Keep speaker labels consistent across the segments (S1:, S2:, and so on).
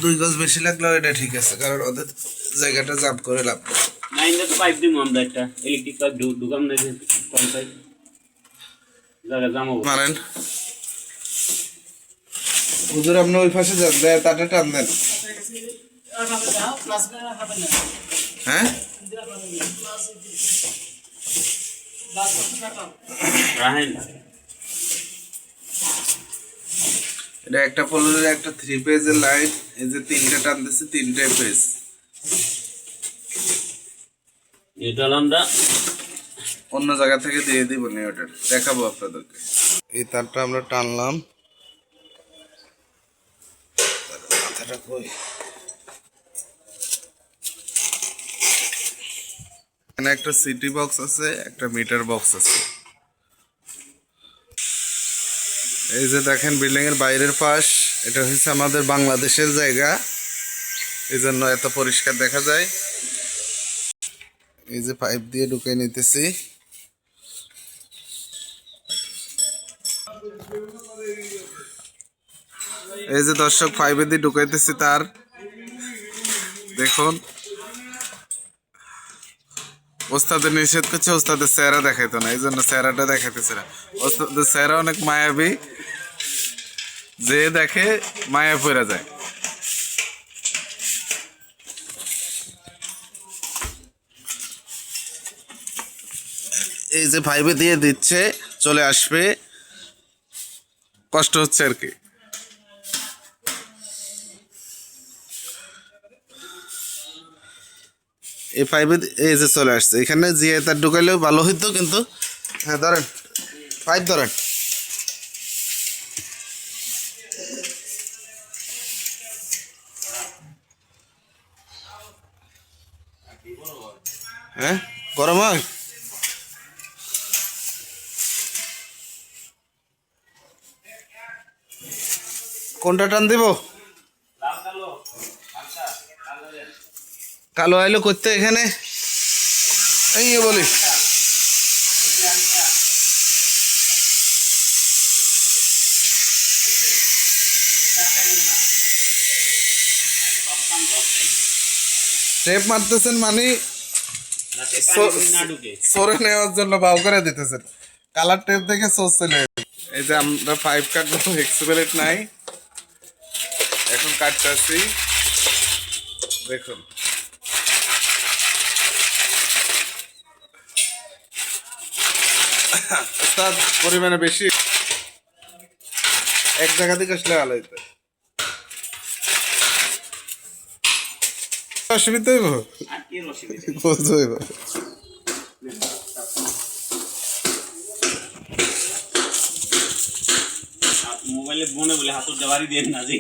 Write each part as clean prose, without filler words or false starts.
S1: 2 গজ বেশি লাগলো, এটা ঠিক আছে, কারণ ওদের জায়গাটা জাম করে লাভ নেই।
S2: নাইনটা তো পাইপ দিব আমরা, একটা ইলেকট্রিক পাইপ ঢুকাম না, যে কল পাইপ জায়গা জাম হবে।
S1: মারেন হুজুর, আপনি ওই পাশে যান, দেয় তাটা টান দেন। হ্যাঁ,
S2: রাহেন
S1: এটা একটা পোলের একটা 3 পেজের লাইন, এই যে 3টা টান দিচ্ছে, 3টাই পেজ।
S2: এটা আমরা
S1: অন্য জায়গা থেকে দিয়ে দিব নি, ওটা দেখাবো আপনাদেরকে। এই তারটা আমরা টানলাম, মাথাটা কই, এখানে একটা সিটি বক্স আছে, একটা মিটার বক্স আছে। এই যে দেখেন বিল্ডিং এর বাইরের পাশ, এটা হচ্ছে আমাদের বাংলাদেশের জায়গা, এই জন্য এত পরিষ্কার দেখা যায়। এই যে পাইপ দিয়ে ঢুকে নিতেছি। এই যে দর্শক, পাইপে দিয়ে ঢুকাইতেছি তার, দেখুন। ওস্তাদের নিষেধ করছে, ওস্তাদের চেহারা দেখাইতো না, এই জন্য চেহারাটা দেখাইতেছে না। ওস্তাদের চেহারা অনেক মায়াবী, যে দেখে মায়া পড়ে যায়। এই যে পাইপে দিয়ে দিচ্ছে, চলে আসবে, কষ্ট হচ্ছে আর কি। এই পাইপে এই যে চলে আসছে, এখানে জিয়ে তার ঢুকাইলেও ভালো হইতো, কিন্তু হ্যাঁ ধরেন, পাইপ ধরেন। হ্যাঁ, গরম হয়। কোনটা টান দিব? কালো আইলো করতে এখানে, এই বলি। টেপ মারতেছেন মানে সরে নেওয়ার জন্য বাউ করে দিতেছেন, কালার টেপ দেখে সোচ চলে। এই যে আমরা পাইপ কাটবো, এক্সপেলেট নাই, এখন কাটতেছি, দেখুন। পরিমাণে বেশি, এক জায়গা থেকে আসলে ভালো হইতো। অসুবিধা হইব, হইব।
S2: মোবাইলে বনে বলে হাতুর দেওয়ারি দিয়ে না, যে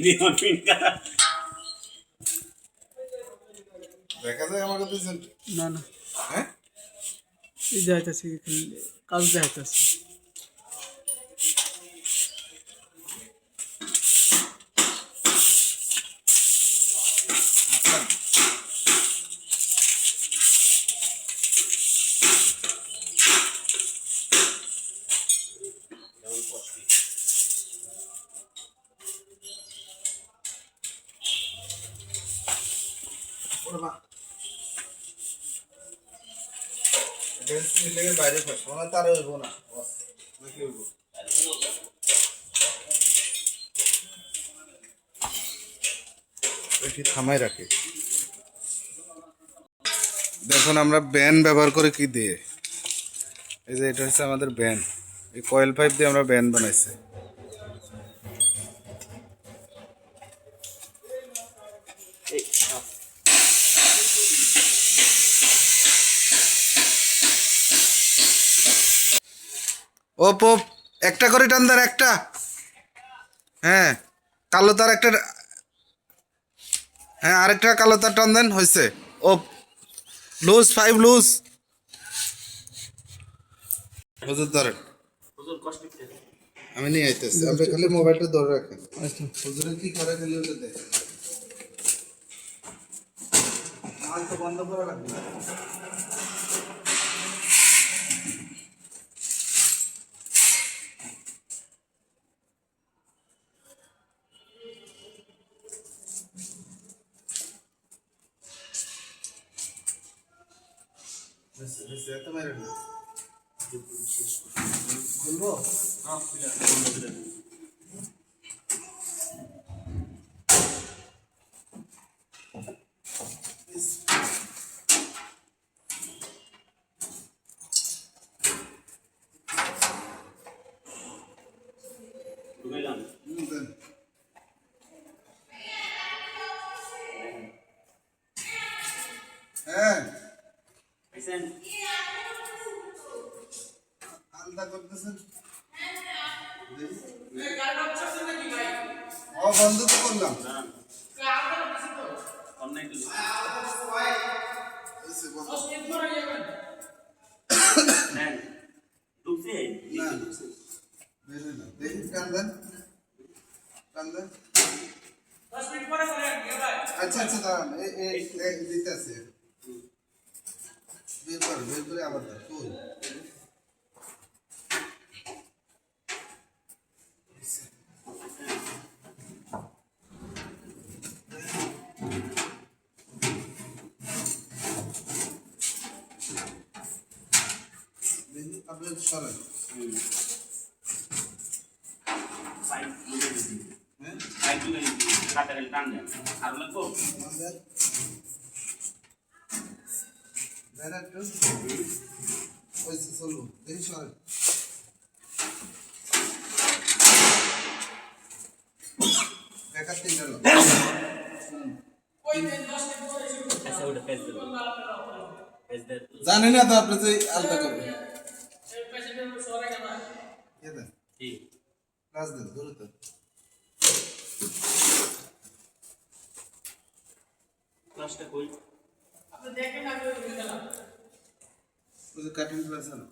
S1: দেখা যায় আমার কাছে
S3: না না,
S1: হ্যাঁ,
S3: এই যাইতেছি, কাজ যাইতেছি।
S1: বাইরে তার হইব না, থামাই রাখি। দেখুন আমরা ব্যান ব্যবহার করে কি দিয়ে, এই যে এটা হচ্ছে আমাদের ব্যান, এই কয়েল পাইপ দিয়ে আমরা ব্যান বানাইছি। ওপ ওপ, একটা করে টান দেন, একটা। হ্যাঁ, কালো তার একটা, হ্যাঁ আরেকটা কালো তার টান দেন, হয়েছে। ওপ, লুজ, 5 লুজ। হুজুর ধরেন, আমি নিয়ে আইতেছি, আপনি খালি মোবাইলটা ধরে রাখেন। হুজুরে কি করে খালি ওটা দেখ, তো বন্ধ করা লাগবে না। এত মেরে না খুলবো
S2: ঢুকাইলাম
S1: দেন। হ্যাঁ
S2: আইছেন
S1: আলাদা করতেছেন ও বন্ধ তো করলাম
S2: দাঁড়ান অন্যায় তো নেন ঢুকছে
S1: না। বের হইলো। দেখি টান দেন টান দেন আচ্ছা আচ্ছা দাঁড়ান দিতে আছে বের করে আবার দেন তুই দেখি আপনি সরেন
S2: পাইপ ঢুকে দিচ্ছি
S1: হ্যাঁ
S2: পাইপ ঢুকে দিচ্ছি কাটাকাটি টান দেন আরো লাগবো
S1: টান দেন দেন একটু ওই চলবো দেখি সরেন বেকার তিনটা লোক
S2: আচ্ছা ওটা পেজ দেবো পেজ দেন
S1: জানি না তো আপনি যে আলাদা করবেন কে দেন
S2: ঠিক
S1: কাজ দেন ধরে তো
S2: ক্লাসটা কই
S1: ওই যে কাটিং ক্লাস আছে না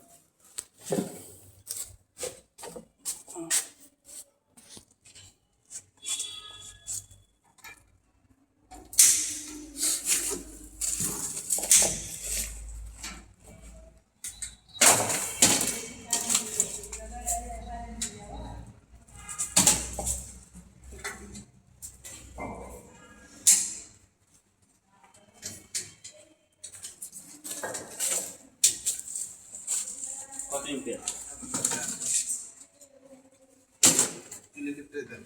S2: কত এম্পিয়ার
S1: ইলেকট্রিক দেন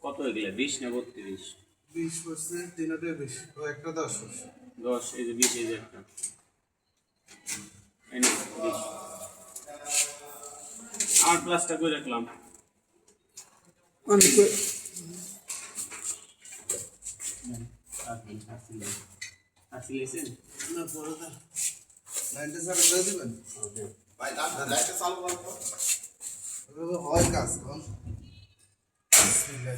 S2: কত এগুলা 20 না 32
S1: 20% তিনটাই বেশি ও একটা 10%
S2: 10 এই যে 20 এই যে একটা এই না 20 আমার প্লাসটা কই রাখলাম
S3: অনেক
S2: আসিলেছেন
S1: না পরে দেন লাইনটা চালু করে দিবেন ভাই লাইটটা চালু করো তো হয় কাজ কোন বিসমিল্লাহ